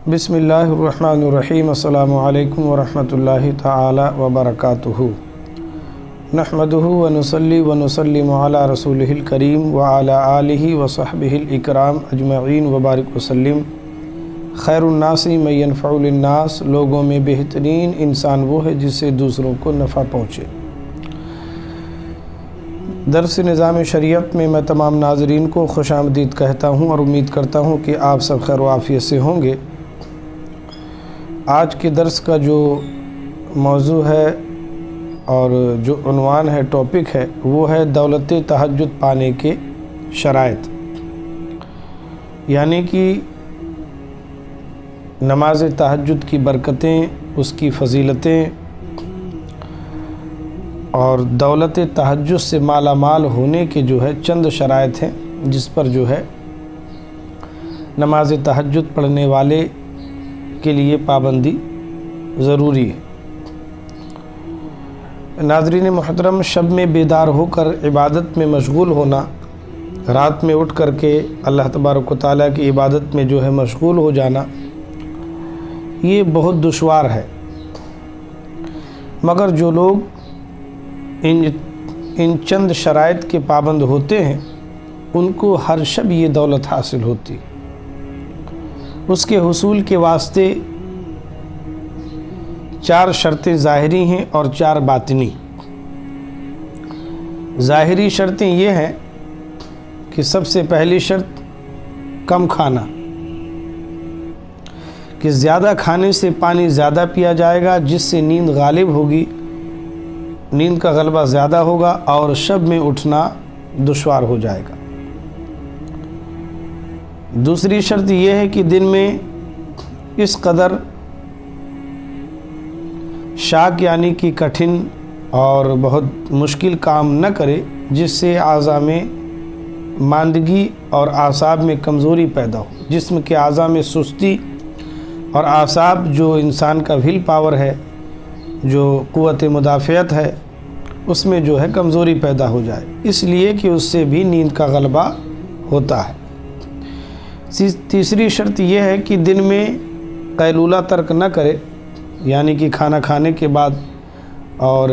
بسم اللہ الرحمن الرحیم السلام علیکم ورحمۃ اللہ تعالی وبرکاتہ نحمدہ ونصلی ونسلم علی رسولہ الکریم وعلی آلہ وصحبہ الاکرام اجمعین وبارک وسلم۔ خیر الناس من ینفع للناس، لوگوں میں بہترین انسان وہ ہے جس سے دوسروں کو نفع پہنچے۔ درس نظام شریعت میں میں تمام ناظرین کو خوش آمدید کہتا ہوں اور امید کرتا ہوں کہ آپ سب خیر و عافیت سے ہوں گے۔ آج کے درس کا جو موضوع ہے اور جو عنوان ہے، ٹاپک ہے، وہ ہے دولت تہجد پانے کے شرائط، یعنی کہ نماز تہجد کی برکتیں، اس کی فضیلتیں اور دولت تہجد سے مالا مال ہونے کے جو ہے چند شرائط ہیں جس پر جو ہے نماز تہجد پڑھنے والے کے لیے پابندی ضروری ہے۔ ناظرین محترم، شب میں بیدار ہو کر عبادت میں مشغول ہونا، رات میں اٹھ کر کے اللہ تبارک و تعالیٰ کی عبادت میں جو ہے مشغول ہو جانا، یہ بہت دشوار ہے، مگر جو لوگ ان چند شرائط کے پابند ہوتے ہیں ان کو ہر شب یہ دولت حاصل ہوتی۔ اس کے حصول کے واسطے 4 شرطیں ظاہری ہیں اور 4 باطنی۔ ظاہری شرطیں یہ ہیں کہ سب سے پہلی شرط کم کھانا، کہ زیادہ کھانے سے پانی زیادہ پیا جائے گا جس سے نیند غالب ہوگی، نیند کا غلبہ زیادہ ہوگا اور شب میں اٹھنا دشوار ہو جائے گا۔ دوسری شرط یہ ہے کہ دن میں اس قدر شاق یعنی کہ کٹھن اور بہت مشکل کام نہ کرے جس سے اعضاء میں ماندگی اور اعصاب میں کمزوری پیدا ہو۔ جسم کے اعضاء میں سستی اور اعصاب جو انسان کا ول پاور ہے، جو قوت مدافعت ہے، اس میں جو ہے کمزوری پیدا ہو جائے، اس لیے کہ اس سے بھی نیند کا غلبہ ہوتا ہے۔ تیسری شرط یہ ہے کہ دن میں قیلولہ ترک نہ کرے، یعنی کہ کھانا کھانے کے بعد اور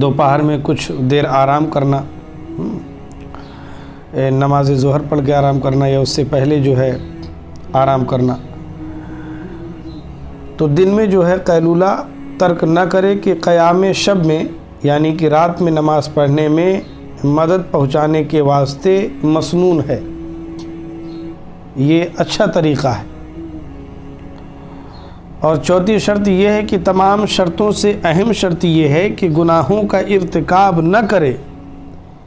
دوپہر میں کچھ دیر آرام کرنا، نماز ظہر پڑھ کے آرام کرنا یا اس سے پہلے جو ہے آرام کرنا، تو دن میں جو ہے قیلولہ ترک نہ کرے کہ قیام شب میں یعنی کہ رات میں نماز پڑھنے میں مدد پہنچانے کے واسطے مسنون ہے، یہ اچھا طریقہ ہے۔ اور چوتھی شرط یہ ہے کہ تمام شرطوں سے اہم شرط یہ ہے کہ گناہوں کا ارتکاب نہ کرے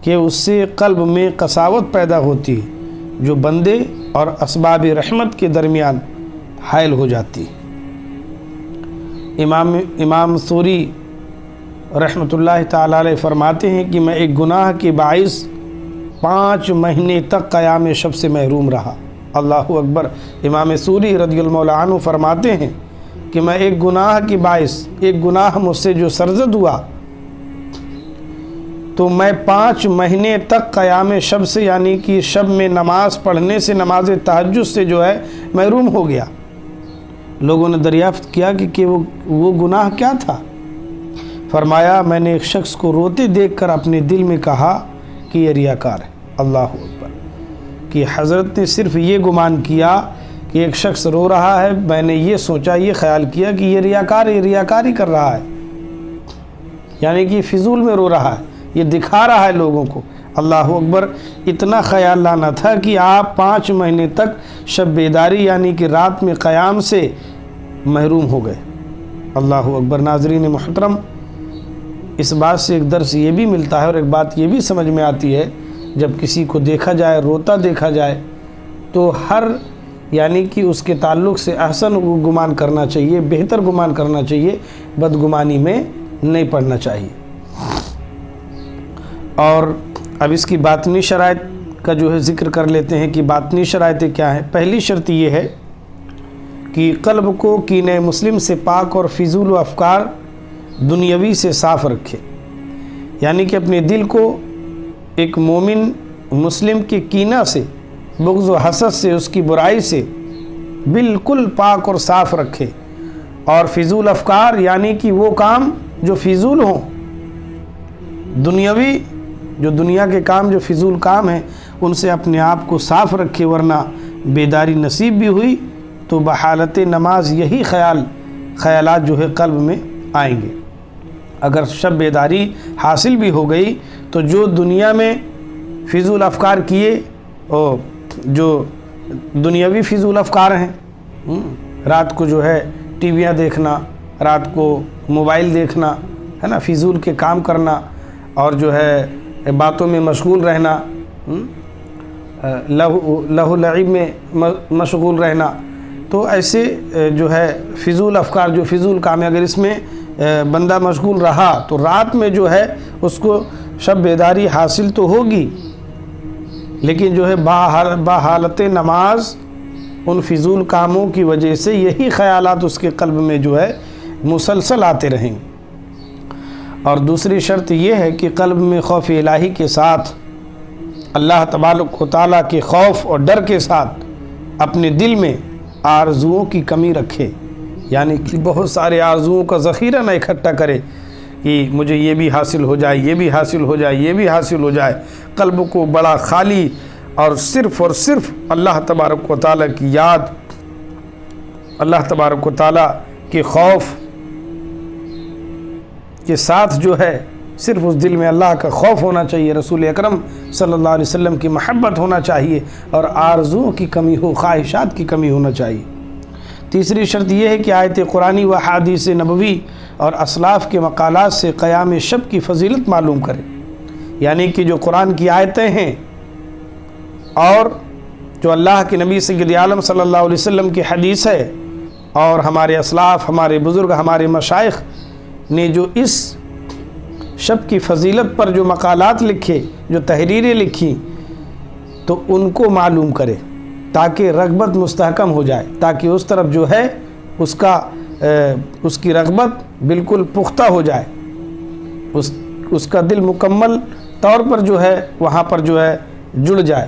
کہ اس سے قلب میں قساوت پیدا ہوتی ہے جو بندے اور اسباب رحمت کے درمیان حائل ہو جاتی ہے۔ امام ثوری رحمۃ اللہ تعالیٰ علیہ فرماتے ہیں کہ میں ایک گناہ کے باعث 5 مہینے تک قیام شب سے محروم رہا۔ اللہ اکبر۔ امام ثوری رضی اللہ عنہ فرماتے ہیں کہ میں ایک گناہ کے باعث، ایک گناہ مجھ سے جو سرزد ہوا تو میں 5 مہینے تک قیام شب سے یعنی کہ شب میں نماز پڑھنے سے، نماز تہجد سے جو ہے محروم ہو گیا۔ لوگوں نے دریافت کیا کہ وہ گناہ کیا تھا؟ فرمایا، میں نے ایک شخص کو روتے دیکھ کر اپنے دل میں کہا کہ یہ ریاکار ہے۔ اللہ اکبر۔ کہ حضرت نے صرف یہ گمان کیا کہ ایک شخص رو رہا ہے، میں نے یہ سوچا، یہ خیال کیا کہ یہ ریاکاری کر رہا ہے، یعنی کہ فضول میں رو رہا ہے، یہ دکھا رہا ہے لوگوں کو۔ اللہ اکبر۔ اتنا خیال لانا تھا کہ آپ 5 مہینے تک شب بیداری یعنی کہ رات میں قیام سے محروم ہو گئے۔ اللہ اکبر۔ ناظرین محترم، اس بات سے ایک درس یہ بھی ملتا ہے اور ایک بات یہ بھی سمجھ میں آتی ہے، جب کسی کو دیکھا جائے، روتا دیکھا جائے، تو یعنی کہ اس کے تعلق سے احسن گمان کرنا چاہیے، بہتر گمان کرنا چاہیے، بدگمانی میں نہیں پڑنا چاہیے۔ اور اب اس کی باطنی شرائط کا جو ہے ذکر کر لیتے ہیں کہ باطنی شرائطیں کیا ہیں۔ پہلی شرط یہ ہے کہ قلب کو کینہ مسلم سے پاک اور فضول و افکار دنیاوی سے صاف رکھے، یعنی کہ اپنے دل کو ایک مومن مسلم کے کینہ سے، بغض و حسد سے، اس کی برائی سے بالکل پاک اور صاف رکھے، اور فضول افکار یعنی کہ وہ کام جو فضول ہوں، دنیاوی جو دنیا کے کام جو فضول کام ہیں ان سے اپنے آپ کو صاف رکھے، ورنہ بیداری نصیب بھی ہوئی تو بحالت نماز یہی خیالات جو ہے قلب میں آئیں گے۔ اگر شب بیداری حاصل بھی ہو گئی تو جو دنیا میں فضول افکار کیے اور جو دنیاوی فضول افکار ہیں، رات کو جو ہے ٹی ویاں دیکھنا، رات کو موبائل دیکھنا ہے نا، فضول کے کام کرنا، اور جو ہے باتوں میں مشغول رہنا، لہو لعب میں مشغول رہنا، تو ایسے جو ہے فضول افکار جو فضول کام ہے، اگر اس میں بندہ مشغول رہا تو رات میں جو ہے اس کو شب بیداری حاصل تو ہوگی، لیکن جو ہے بحالت نماز ان فضول کاموں کی وجہ سے یہی خیالات اس کے قلب میں جو ہے مسلسل آتے رہیں گے۔ اور دوسری شرط یہ ہے کہ قلب میں خوف الہی کے ساتھ، اللہ تبارک و تعالیٰ کے خوف اور ڈر کے ساتھ اپنے دل میں آرزوؤں کی کمی رکھے، یعنی کہ بہت سارے آرزوؤں کا ذخیرہ نہ اکٹھا کرے کہ مجھے یہ بھی حاصل ہو جائے، یہ بھی حاصل ہو جائے، یہ بھی حاصل ہو جائے۔ قلب کو بڑا خالی اور صرف اللہ تبارک و تعالیٰ کی یاد، اللہ تبارک و تعالیٰ کے خوف کے ساتھ جو ہے صرف اس دل میں اللہ کا خوف ہونا چاہیے، رسول اکرم صلی اللہ علیہ وسلم کی محبت ہونا چاہیے، اور آرزوؤں کی کمی ہو، خواہشات کی کمی ہونا چاہیے۔ تیسری شرط یہ ہے کہ آیت قرآنی و حدیث نبوی اور اسلاف کے مقالات سے قیام شب کی فضیلت معلوم کرے، یعنی کہ جو قرآن کی آیتیں ہیں اور جو اللہ کے نبی سید عالم صلی اللہ علیہ وسلم کی حدیث ہے، اور ہمارے اسلاف، ہمارے بزرگ، ہمارے مشائخ نے جو اس شب کی فضیلت پر جو مقالات لکھے، جو تحریریں لکھی، تو ان کو معلوم کرے تاکہ رغبت مستحکم ہو جائے، تاکہ اس طرف جو ہے اس کی رغبت بالکل پختہ ہو جائے، اس کا دل مکمل طور پر جو ہے وہاں پر جو ہے جڑ جائے۔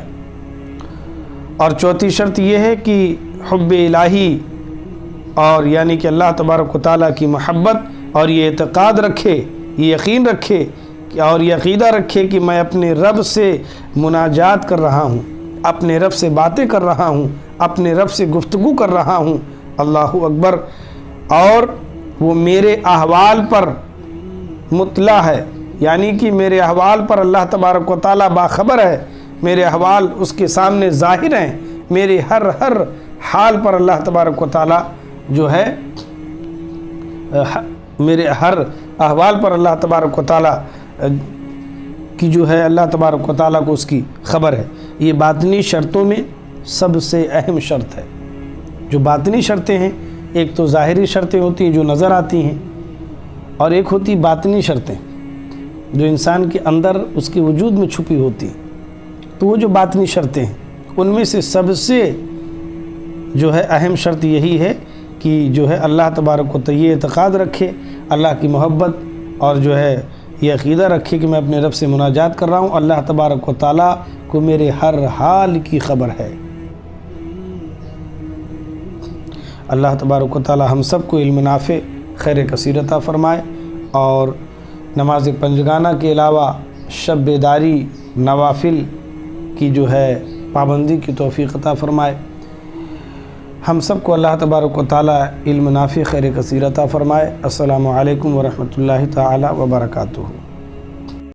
اور چوتھی شرط یہ ہے کہ حب الہی، اور یعنی کہ اللہ تبارک و تعالیٰ کی محبت، اور یہ اعتقاد رکھے، یہ یقین رکھے اور یہ عقیدہ رکھے کہ میں اپنے رب سے مناجات کر رہا ہوں، اپنے رب سے باتیں کر رہا ہوں، اپنے رب سے گفتگو کر رہا ہوں، اللہ اکبر، اور وہ میرے احوال پر مطلع ہے، یعنی کہ میرے احوال پر اللہ تبارک و تعالیٰ باخبر ہے، میرے احوال اس کے سامنے ظاہر ہیں، میرے ہر حال پر اللہ تبارک و تعالیٰ جو ہے میرے ہر احوال پر اللہ تبارک و تعالیٰ کی جو ہے اللہ تبارک و تعالیٰ کو اس کی خبر ہے۔ یہ باطنی شرطوں میں سب سے اہم شرط ہے۔ جو باطنی شرطیں ہیں، ایک تو ظاہری شرطیں ہوتی ہیں جو نظر آتی ہیں، اور ایک ہوتی باطنی شرطیں جو انسان کے اندر اس کے وجود میں چھپی ہوتی ہیں۔ تو وہ جو باطنی شرطیں ہیں ان میں سے سب سے جو ہے اہم شرط یہی ہے کہ جو ہے اللہ تبارک و تعالیٰ یہ اعتقاد رکھے، اللہ کی محبت، اور جو ہے یہ عقیدہ رکھے کہ میں اپنے رب سے مناجات کر رہا ہوں، اللہ تبارک و تعالیٰ کو میرے ہر حال کی خبر ہے۔ اللہ تبارک و تعالیٰ ہم سب کو علم نافع، خیر کثیر عطا فرمائے، اور نماز پنجگانہ کے علاوہ شب بیداری، نوافل کی جو ہے پابندی کی توفیق عطا فرمائے۔ ہم سب کو اللہ تبارک و تعالیٰ علم نافع، خیر کثیر عطا فرمائے۔ السلام علیکم ورحمۃ اللہ تعالیٰ وبرکاتہ۔